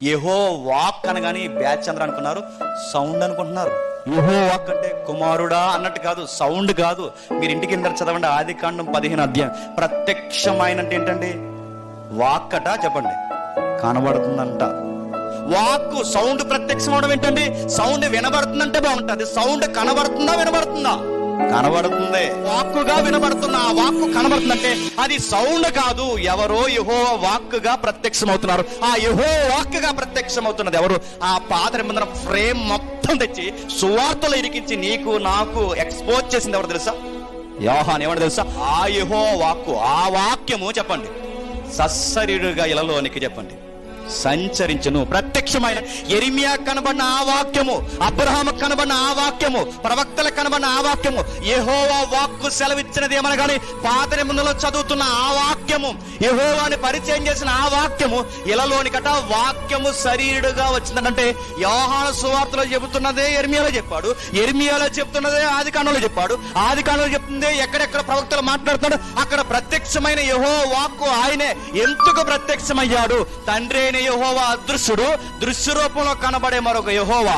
యెహో walk అనగానే batch అందరూ అనుకున్నారు సౌండ్ అనుకుంటున్నారు. యెహో వాక్ అంటే కుమారుడా అన్నట్టు కాదు, సౌండ్ కాదు. మీరు ఇంటికి ఇందరు చదవండి, ఆదికాండం 15 అధ్యాయం. ప్రత్యక్షమైన అంటే ఏంటండి? వాక్ అట, చెప్పండి, కనబడుతుందంట. వాక్ సౌండ్ ప్రత్యక్షం అవడం ఏంటండి? సౌండ్ వినబడుతుందంటే బాగుంటుంది. సౌండ్ కనబడుతుందా వినబడుతుందా? కనబడుతుంది. వాక్కుగా వినబడుతున్న ఆ వాక్కు కనబడుతుందంటే అది సౌండ్ కాదు, ఎవరో యెహోవా వాక్కుగా ప్రత్యక్షం అవుతున్నారు. ఆ యెహోవా వాక్కుగా ప్రత్యక్షం అవుతున్నది ఎవరు? ఆ పాత నిబంధన ఫ్రేమ్ మొత్తం తెచ్చి సువార్తలో ఇరికించి నీకు నాకు ఎక్స్పోజ్ చేసింది ఎవరు తెలుసా? యోహాను. ఎవరు తెలుసా? ఆ యెహోవా వాక్కు, ఆ వాక్యము చెప్పండి సశరీరుగా ఇలలోనికి చెప్పండి సంచరించును. ప్రత్యక్షమైన యెరెమీయా కనబడిన ఆ వాక్యము, అబ్రహాము కనబడిన ఆ వాక్యము, ప్రవక్తలకు కనబడిన ఆ వాక్యము, యెహోవా వాక్కు సెలవిచ్చినది ఏమనగాని పాత నిబంధనలో చదువుతున్న ఆ వాక్యము, యెహోవాని పరిచయం చేసిన ఆ వాక్యము ఇలలోనికట వాక్యము శరీరుడుగా వచ్చిందంటే యోహాను సువార్తలో చెబుతున్నదే యెరెమీయాలో చెప్పాడు, యెరెమీయాలో చెప్తున్నదే ఆదికాండంలో చెప్పాడు, ఆదికాండంలో చెప్తుందే ఎక్కడెక్కడ ప్రవక్తలు మాట్లాడుతున్నాడు అక్కడ ప్రత్యక్షమైన యెహోవా వాక్కు ఆయనే. ఎందుకు ప్రత్యక్షమయ్యాడు? తండ్రి యెహోవా అదృశ్యుడు, దృశ్య రూపంలో కనబడే మరొక యెహోవా.